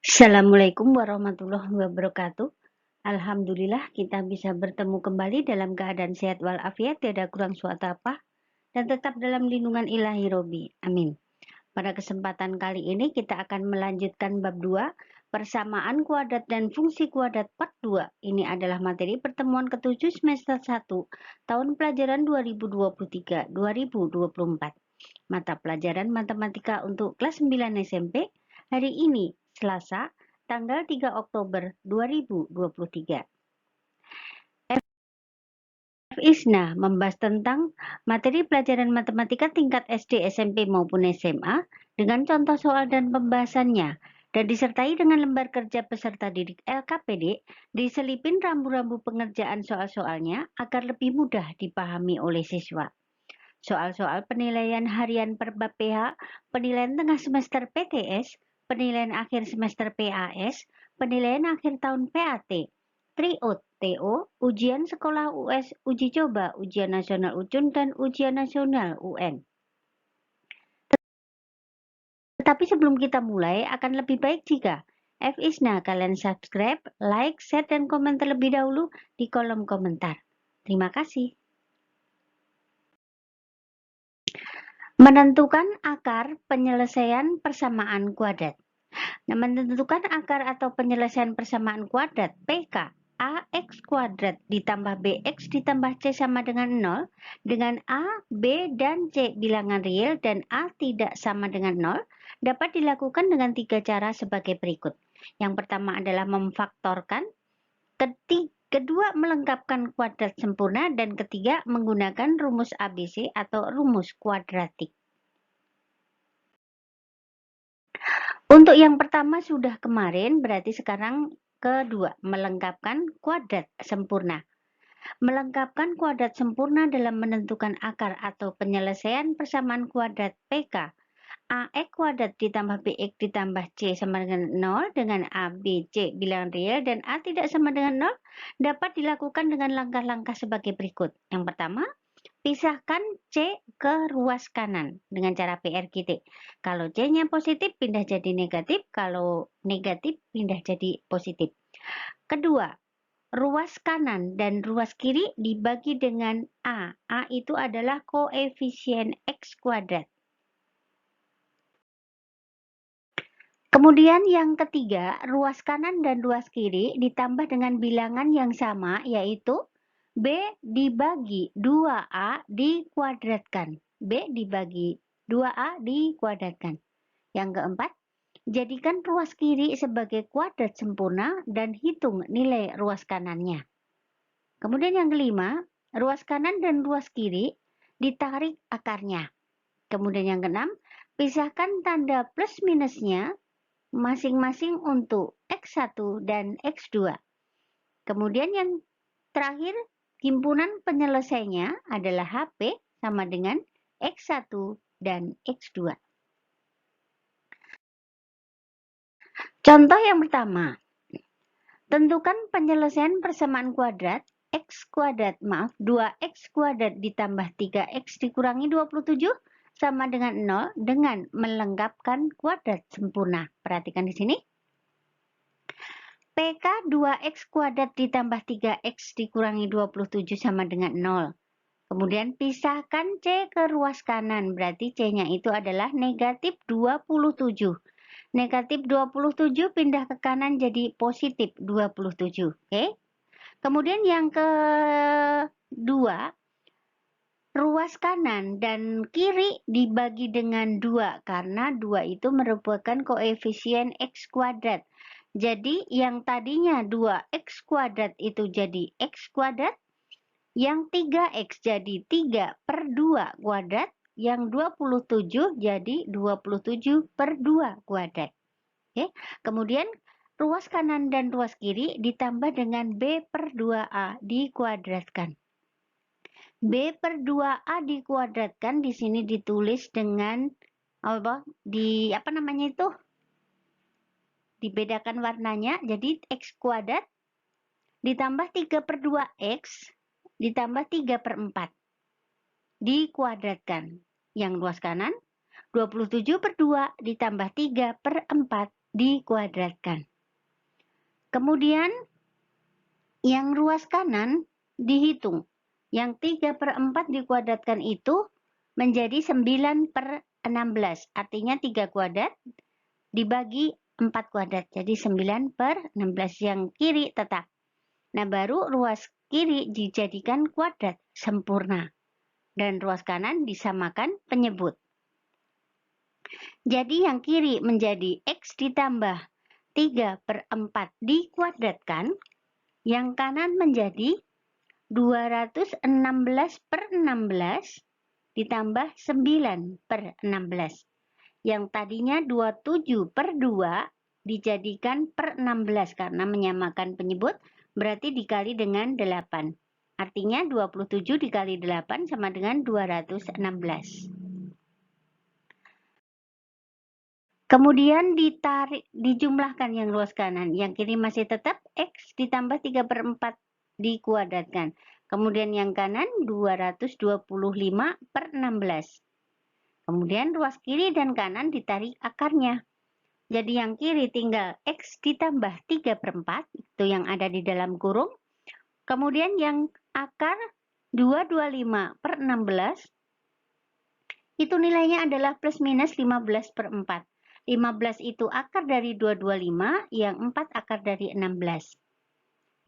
Assalamualaikum warahmatullahi wabarakatuh. Alhamdulillah kita bisa bertemu kembali dalam keadaan sehat walafiat, tiada kurang suatu apa, dan tetap dalam lindungan ilahi Robi. Amin. Pada kesempatan kali ini kita akan melanjutkan bab 2, persamaan kuadrat dan fungsi kuadrat part 2. Ini adalah materi pertemuan ke-7 semester 1, tahun pelajaran 2023-2024. Mata pelajaran matematika untuk kelas 9 SMP, hari ini Selasa, tanggal 3 Oktober 2023. Isna membahas tentang materi pelajaran matematika tingkat SD, SMP maupun SMA dengan contoh soal dan pembahasannya, dan disertai dengan lembar kerja peserta didik LKPD, diselipin rambu-rambu pengerjaan soal-soalnya agar lebih mudah dipahami oleh siswa. Soal-soal penilaian harian per bab PH, penilaian tengah semester PTS, penilaian akhir semester PAS, penilaian akhir tahun PAT, TRIOT, TO, ujian sekolah US, uji coba, ujian nasional UCUN, dan ujian nasional UN. Tetapi sebelum kita mulai, akan lebih baik jika Isna kalian subscribe, like, share, dan komen terlebih dahulu di kolom komentar. Terima kasih. Menentukan akar penyelesaian persamaan kuadrat. Nah, menentukan akar atau penyelesaian persamaan kuadrat PK AX kuadrat ditambah BX ditambah C sama dengan 0 dengan A, B, dan C bilangan real dan A tidak sama dengan 0 dapat dilakukan dengan 3 cara sebagai berikut. Yang pertama adalah memfaktorkan, kedua melengkapkan kuadrat sempurna, dan ketiga menggunakan rumus ABC atau rumus kuadratik. Untuk yang pertama sudah kemarin, berarti sekarang kedua, melengkapkan kuadrat sempurna. Melengkapkan kuadrat sempurna dalam menentukan akar atau penyelesaian persamaan kuadrat PK. AX kuadrat ditambah BX ditambah C sama dengan 0 dengan A, B, C bilangan real dan A tidak sama dengan 0 dapat dilakukan dengan langkah-langkah sebagai berikut. Yang pertama, pisahkan C ke ruas kanan dengan cara PRGT. Kalau C-nya positif, pindah jadi negatif. Kalau negatif, pindah jadi positif. Kedua, ruas kanan dan ruas kiri dibagi dengan A. A itu adalah koefisien X kuadrat. Kemudian yang ketiga, ruas kanan dan ruas kiri ditambah dengan bilangan yang sama, yaitu B dibagi 2A dikuadratkan. B dibagi 2A dikuadratkan. Yang keempat, jadikan ruas kiri sebagai kuadrat sempurna dan hitung nilai ruas kanannya. Kemudian yang kelima, ruas kanan dan ruas kiri ditarik akarnya. Kemudian yang keenam, pisahkan tanda plus minusnya masing-masing untuk X1 dan X2. Kemudian yang terakhir, himpunan penyelesainya adalah HP sama dengan X1 dan X2. Contoh yang pertama, tentukan penyelesaian persamaan kuadrat X kuadrat, 2X kuadrat ditambah 3X dikurangi 27 sama dengan 0 dengan melengkapkan kuadrat sempurna. Perhatikan di sini. PK 2X kuadrat ditambah 3X dikurangi 27 sama dengan 0. Kemudian pisahkan C ke ruas kanan, berarti C-nya itu adalah negatif 27. Negatif 27 pindah ke kanan jadi positif 27. Oke? Kemudian yang kedua, ruas kanan dan kiri dibagi dengan 2 karena 2 itu merupakan koefisien X kuadrat. Jadi yang tadinya 2X kuadrat itu jadi X kuadrat, yang 3X jadi 3 per 2 kuadrat, yang 27 jadi 27 per 2 kuadrat. Oke. Kemudian ruas kanan dan ruas kiri ditambah dengan B per 2A dikuadratkan. B per 2A dikuadratkan di sini ditulis dengan dibedakan warnanya, jadi X kuadrat ditambah 3 per 2X ditambah 3 per 4 dikuadratkan. Yang ruas kanan 27 per 2 ditambah 3 per 4 dikuadratkan. Kemudian yang ruas kanan dihitung. Yang 3 per 4 dikuadratkan itu menjadi 9 per 16. Artinya 3 kuadrat dibagi 4 kuadrat. Jadi 9 per 16 yang kiri tetap. Nah, baru ruas kiri dijadikan kuadrat sempurna. Dan ruas kanan disamakan penyebut. Jadi yang kiri menjadi X ditambah 3 per 4 dikuadratkan. Yang kanan menjadi 216 per 16 ditambah 9 per 16. Yang tadinya 27 per 2 dijadikan per 16 karena menyamakan penyebut, berarti dikali dengan 8. Artinya 27 dikali 8 sama dengan 216. Kemudian dijumlahkan yang ruas kanan. Yang kiri masih tetap X ditambah 3 per 4 dikuadratkan. Kemudian yang kanan 225 per 16. Kemudian ruas kiri dan kanan ditarik akarnya. Jadi yang kiri tinggal X ditambah 3 per 4. Itu yang ada di dalam kurung. Kemudian yang akar 225 per 16. Itu nilainya adalah plus minus 15 per 4. 15 itu akar dari 225, yang 4 akar dari 16.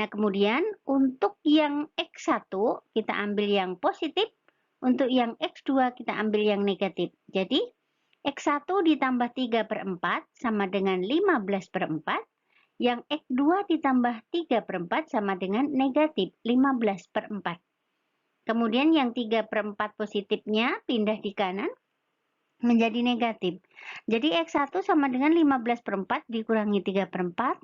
Nah, kemudian untuk yang X1 kita ambil yang positif, untuk yang X2 kita ambil yang negatif. Jadi, X1 ditambah 3 per 4 sama dengan 15 per 4. Yang X2 ditambah 3 per 4 sama dengan negatif 15 per 4. Kemudian yang 3 per 4 positifnya pindah di kanan menjadi negatif. Jadi X1 sama dengan 15 per 4 dikurangi 3 per 4.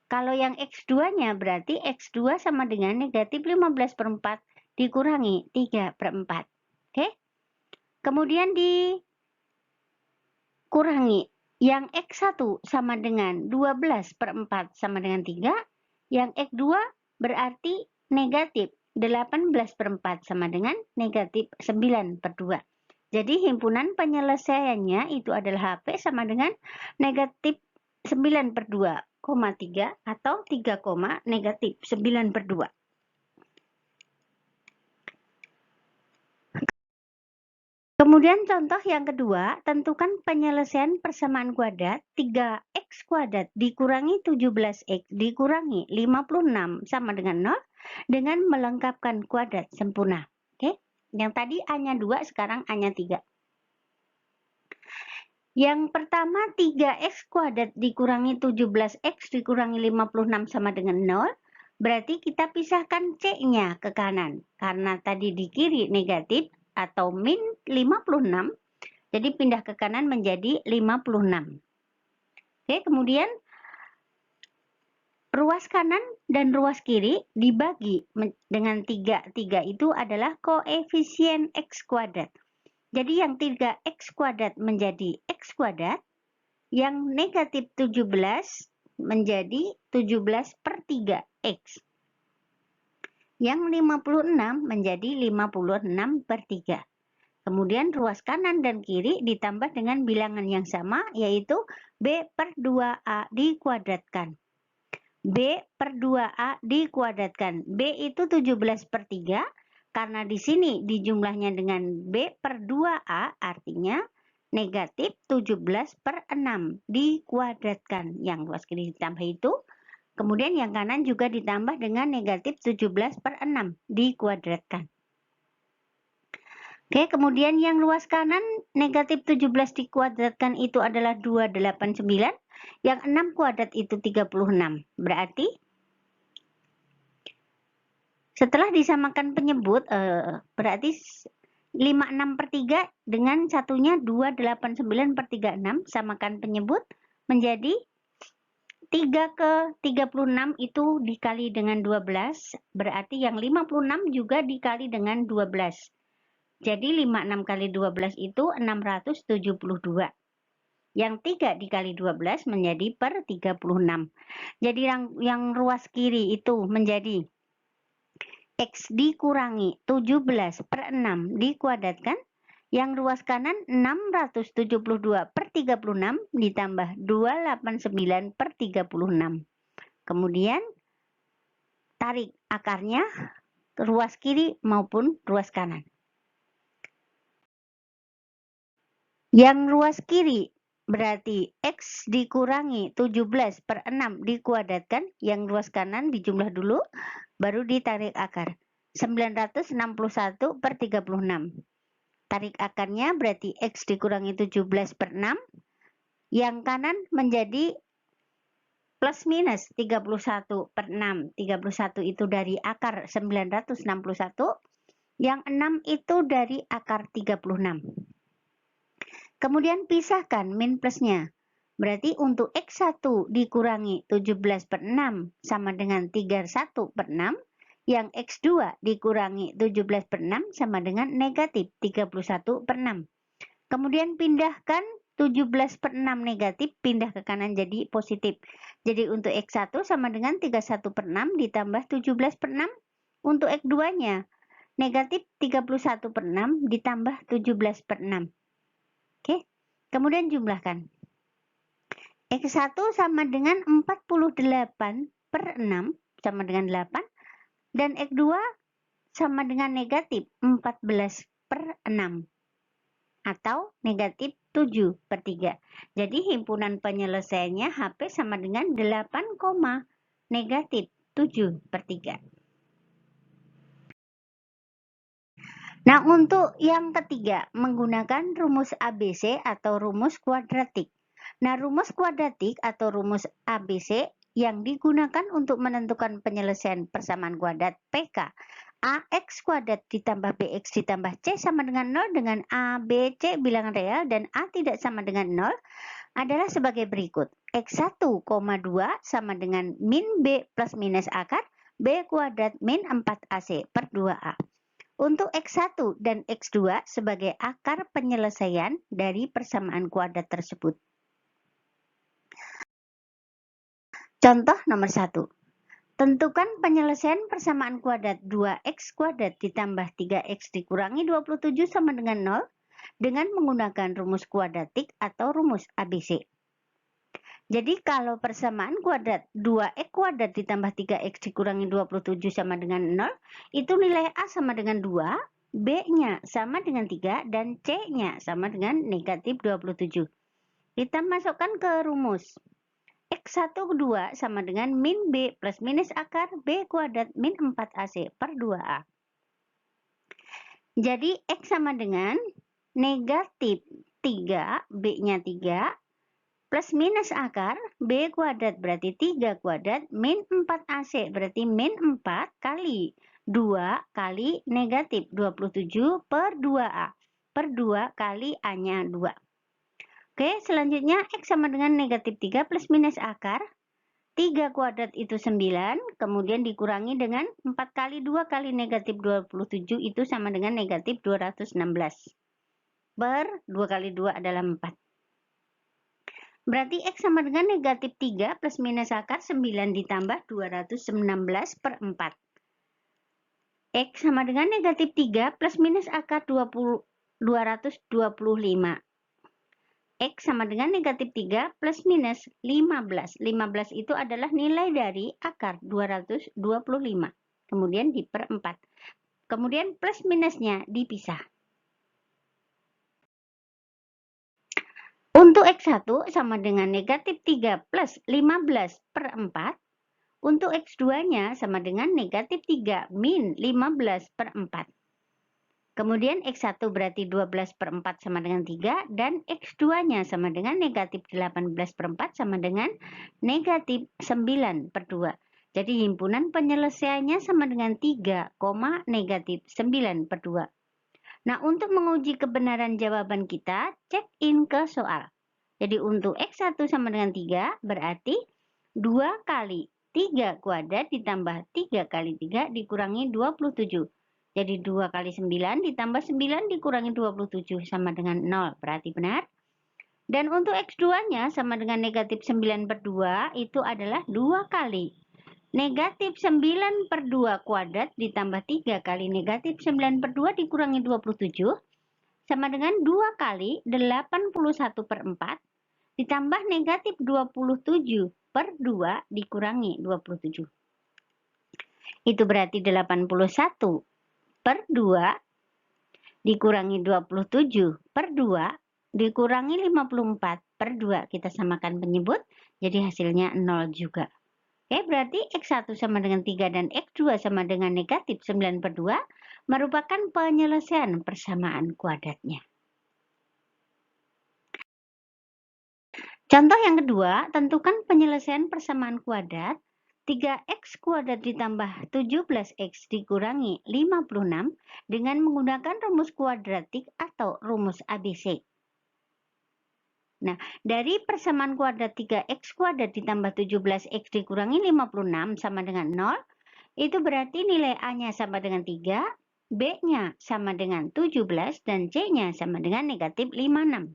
Kalau yang X2-nya berarti X2 sama dengan negatif 15 per 4 dikurangi 3 per 4. Oke? Kemudian dikurangi. Yang X1 sama dengan 12 per 4 sama dengan 3. Yang X2 berarti negatif 18 per 4 sama dengan negatif 9 per 2. Jadi himpunan penyelesaiannya itu adalah HP sama dengan negatif 9 per 2,3 atau 3, negatif 9 per 2. Kemudian contoh yang kedua, tentukan penyelesaian persamaan kuadrat 3x kuadrat dikurangi 17x dikurangi 56 sama dengan 0 dengan melengkapkan kuadrat sempurna. Oke? Yang tadi A-nya 2, sekarang A-nya 3. Yang pertama 3x kuadrat dikurangi 17x dikurangi 56 sama dengan 0. Berarti kita pisahkan C-nya ke kanan. Karena tadi di kiri negatif atau min 56. Jadi pindah ke kanan menjadi 56. Oke, kemudian ruas kanan dan ruas kiri dibagi dengan 3. 3 itu adalah koefisien X kuadrat. Jadi yang 3x kuadrat menjadi x kuadrat, yang negatif 17 menjadi 17 per 3x. Yang 56 menjadi 56 per 3. Kemudian ruas kanan dan kiri ditambah dengan bilangan yang sama, yaitu B per 2A dikuadratkan. B per 2A dikuadratkan. B itu 17 per 3. Karena di sini dijumlahnya dengan B per 2A, artinya negatif 17 per 6 dikuadratkan. Yang luas kiri ditambah itu. Kemudian yang kanan juga ditambah dengan negatif 17 per 6 dikuadratkan. Oke, kemudian yang luas kanan negatif 17 dikuadratkan itu adalah 289. Yang 6 kuadrat itu 36. Berarti setelah disamakan penyebut, berarti 56 per 3 dengan satunya 289 per 36, samakan penyebut menjadi 3 ke 36 itu dikali dengan 12, berarti yang 56 juga dikali dengan 12. Jadi 56 kali 12 itu 672. Yang 3 dikali 12 menjadi per 36. Jadi yang ruas kiri itu menjadi X dikurangi 17 per 6 dikuadratkan. Yang ruas kanan 672 per 36 ditambah 289 per 36. Kemudian tarik akarnya ke ruas kiri maupun ruas kanan. Yang ruas kiri berarti X dikurangi 17 per 6 dikuadratkan. Yang ruas kanan dijumlah dulu, baru ditarik akar. 961 per 36. Tarik akarnya berarti X dikurangi 17 per 6. Yang kanan menjadi plus minus 31 per 6. 31 itu dari akar 961. Yang 6 itu dari akar 36. Kemudian pisahkan min plusnya. Berarti untuk X1 dikurangi 17 per 6 sama dengan 31 per 6. Yang X2 dikurangi 17 per 6 sama dengan negatif 31 per 6. Kemudian pindahkan 17 per 6 negatif, pindah ke kanan jadi positif. Jadi untuk X1 sama dengan 31 per 6 ditambah 17 per 6. Untuk X2-nya negatif 31 per 6 ditambah 17 per 6. Oke, kemudian jumlahkan. X1 sama dengan 48 per 6 sama dengan 8. Dan X2 sama dengan negatif 14 per 6. Atau negatif 7 per 3. Jadi himpunan penyelesaiannya HP sama dengan 8, negatif 7 per 3. Nah, untuk yang ketiga, menggunakan rumus ABC atau rumus kuadratik. Nah, rumus kuadratik atau rumus ABC yang digunakan untuk menentukan penyelesaian persamaan kuadrat PK. AX kuadrat ditambah BX ditambah C sama dengan 0 dengan A, B, C bilangan real dan A tidak sama dengan 0 adalah sebagai berikut. X1, 2 sama dengan min B plus minus akar B kuadrat min 4AC per 2A. Untuk X1 dan X2 sebagai akar penyelesaian dari persamaan kuadrat tersebut. Contoh nomor 1. Tentukan penyelesaian persamaan kuadrat 2x kuadrat ditambah 3x dikurangi 27 sama dengan 0 dengan menggunakan rumus kuadratik atau rumus ABC. Jadi kalau persamaan kuadrat 2x kuadrat ditambah 3x dikurangi 27 sama dengan 0, itu nilai A sama dengan 2, B-nya sama dengan 3, dan C-nya sama dengan negatif 27. Kita masukkan ke rumus. X1 2 sama dengan min B plus minus akar B kuadrat min 4AC per 2A. Jadi X sama dengan negatif 3, B-nya 3, plus minus akar B kuadrat berarti 3 kuadrat min 4AC berarti min 4 kali 2 kali negatif 27 per 2A. Per 2 kali A-nya 2. Oke, selanjutnya X sama dengan negatif 3 plus minus akar. 3 kuadrat itu 9, kemudian dikurangi dengan 4 kali 2 kali negatif 27 itu sama dengan negatif 216. Per 2 kali 2 adalah 4. Berarti X sama dengan negatif 3 plus minus akar 9 ditambah 216 per 4. X sama dengan negatif 3 plus minus akar 225. X sama dengan negatif 3 plus minus 15. 15 itu adalah nilai dari akar 225. Kemudian diper 4. Kemudian plus minusnya dipisah. Untuk X1 sama dengan negatif 3 plus 15 per 4. Untuk X2-nya sama dengan negatif 3 min 15 per 4. Kemudian X1 berarti 12 per 4 sama dengan 3. Dan X2-nya sama dengan negatif 18 per 4 sama dengan negatif 9 per 2. Jadi himpunan penyelesaiannya sama dengan 3, negatif 9 per 2. Nah, untuk menguji kebenaran jawaban kita, check in ke soal. Jadi untuk X1 sama dengan 3 berarti 2 kali 3 kuadrat ditambah 3 kali 3 dikurangi 27. Jadi 2 kali 9 ditambah 9 dikurangi 27 sama dengan 0. Berarti benar. Dan untuk X2-nya sama dengan negatif 9 per 2 itu adalah 2 kali. Negatif 9 per 2 kuadrat ditambah 3 kali negatif 9 per 2 dikurangi 27 sama dengan 2 kali 81/4 ditambah negatif 27/2 dikurangi 27. Itu berarti 81/2 dikurangi 27/2 dikurangi 54/2. Kita samakan penyebut, jadi hasilnya 0 juga. Oke, berarti X1 sama dengan 3 dan X2 sama dengan negatif 9/2 merupakan penyelesaian persamaan kuadratnya. Contoh yang kedua, tentukan penyelesaian persamaan kuadrat 3x kuadrat ditambah 17x dikurangi 56 dengan menggunakan rumus kuadratik atau rumus ABC. Nah, dari persamaan kuadrat 3x kuadrat ditambah 17x dikurangi 56 sama dengan 0, itu berarti nilai A-nya sama dengan 3, B-nya sama dengan 17, dan C-nya sama dengan negatif 56.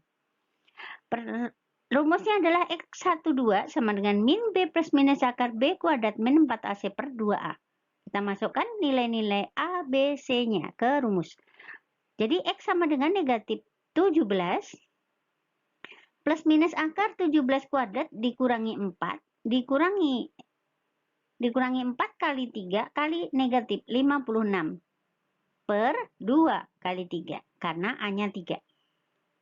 Rumusnya adalah X12 sama dengan min B plus minus akar B kuadrat min 4AC per 2A. Kita masukkan nilai-nilai A, B, C-nya ke rumus. Jadi X sama dengan negatif 17 plus minus akar 17 kuadrat dikurangi 4, dikurangi 4 kali 3 kali negatif 56 per 2 kali 3, karena A-nya 3.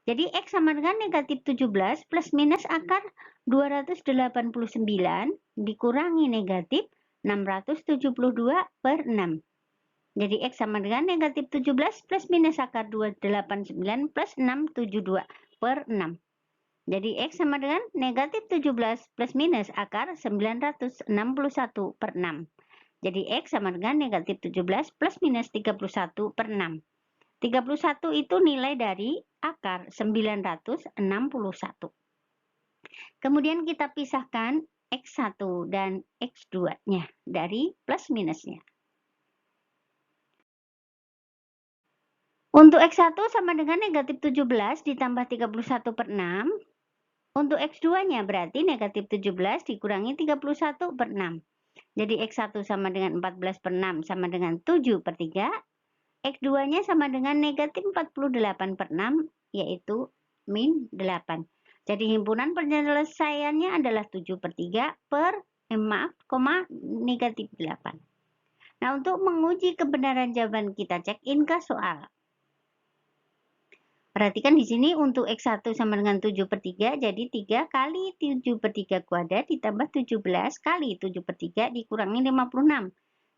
Jadi X sama dengan negatif 17 plus minus akar 289 dikurangi negatif 672 per 6. Jadi X sama dengan negatif 17 plus minus akar 289 plus 672 per 6. Jadi X sama dengan negatif 17 plus minus akar 961 per 6. Jadi X sama dengan negatif 17 plus minus 31 per 6. 31 itu nilai dari akar 961. Kemudian kita pisahkan X1 dan X2-nya dari plus minusnya. Untuk X1 sama dengan negatif 17 ditambah 31 per 6. Untuk X2-nya berarti negatif 17 dikurangi 31 per 6. Jadi X1 sama dengan 14 per 6 sama dengan 7 per 3. X2-nya sama dengan negatif 48 per 6, yaitu min 8. Jadi himpunan penyelesaiannya adalah 7 per 3 per, negatif 8. Nah, untuk menguji kebenaran jawaban kita cek in ke soal. Perhatikan di sini untuk X1 sama dengan 7 per 3, jadi 3 kali 7 per 3 kuadrat ditambah 17 kali 7 per 3 dikurangi 56.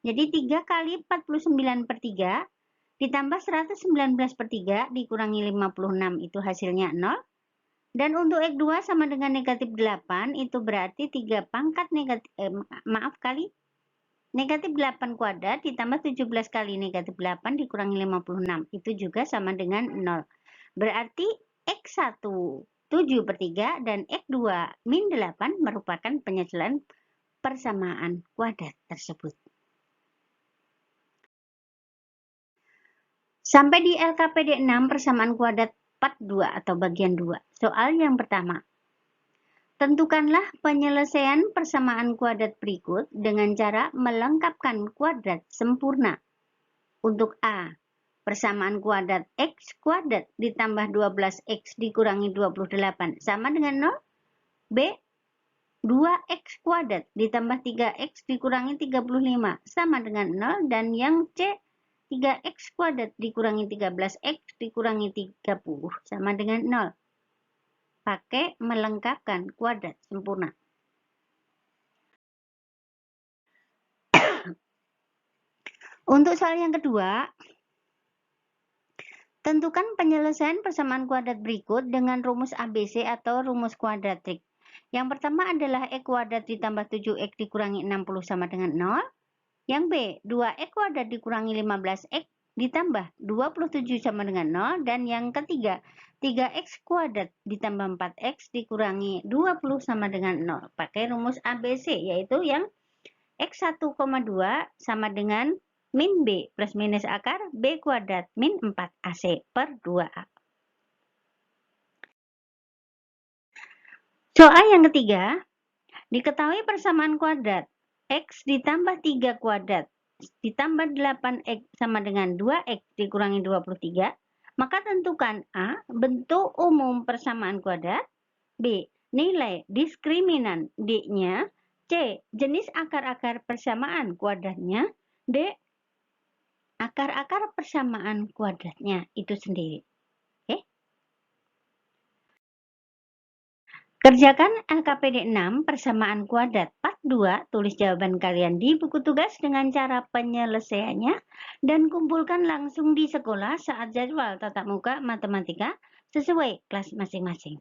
Jadi 3 kali 49 per 3 ditambah 119 per 3 dikurangi 56, itu hasilnya 0. Dan untuk X2 sama dengan negatif 8, itu berarti 3 pangkat negatif, negatif 8 kuadrat ditambah 17 kali negatif 8 dikurangi 56, itu juga sama dengan 0. Berarti X1 7 per 3 dan X2 min 8 merupakan penyelesaian persamaan kuadrat tersebut. Sampai di LKPD 6 persamaan kuadrat part 2 atau bagian 2. Soal yang pertama. Tentukanlah penyelesaian persamaan kuadrat berikut dengan cara melengkapkan kuadrat sempurna. Untuk A, persamaan kuadrat X kuadrat ditambah 12X dikurangi 28 sama dengan 0. B, 2X kuadrat ditambah 3X dikurangi 35 sama dengan 0. Dan yang C, 3X kuadrat dikurangi 13X dikurangi 30 sama dengan 0. Pakai melengkapkan kuadrat sempurna. Untuk soal yang kedua, tentukan penyelesaian persamaan kuadrat berikut dengan rumus ABC atau rumus kuadratik. Yang pertama adalah X kuadrat ditambah 7X dikurangi 60 sama dengan 0. Yang B, 2X kuadrat dikurangi 15X ditambah 27 sama dengan 0. Dan yang ketiga, 3X kuadrat ditambah 4X dikurangi 20 sama dengan 0. Pakai rumus ABC, yaitu yang X1,2 sama dengan min B plus minus akar B kuadrat min 4AC per 2A. Soal yang ketiga, diketahui persamaan kuadrat X ditambah 3 kuadrat ditambah 8X sama dengan 2X dikurangi 23 Maka tentukan A. Bentuk umum persamaan kuadrat, B. Nilai diskriminan D-nya, C. Jenis akar-akar persamaan kuadratnya, D. Akar-akar persamaan kuadratnya itu sendiri. Oke? Kerjakan LKPD 6 persamaan kuadrat part 2, tulis jawaban kalian di buku tugas dengan cara penyelesaiannya dan kumpulkan langsung di sekolah saat jadwal tatap muka matematika sesuai kelas masing-masing.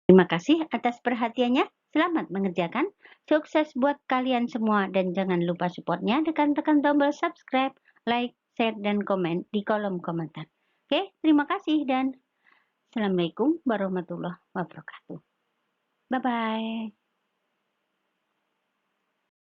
Terima kasih atas perhatiannya. Selamat mengerjakan. Sukses buat kalian semua dan jangan lupa supportnya dengan tekan tombol subscribe, like, share, dan komen di kolom komentar. Oke, terima kasih dan Assalamualaikum warahmatullahi wabarakatuh. Bye-bye.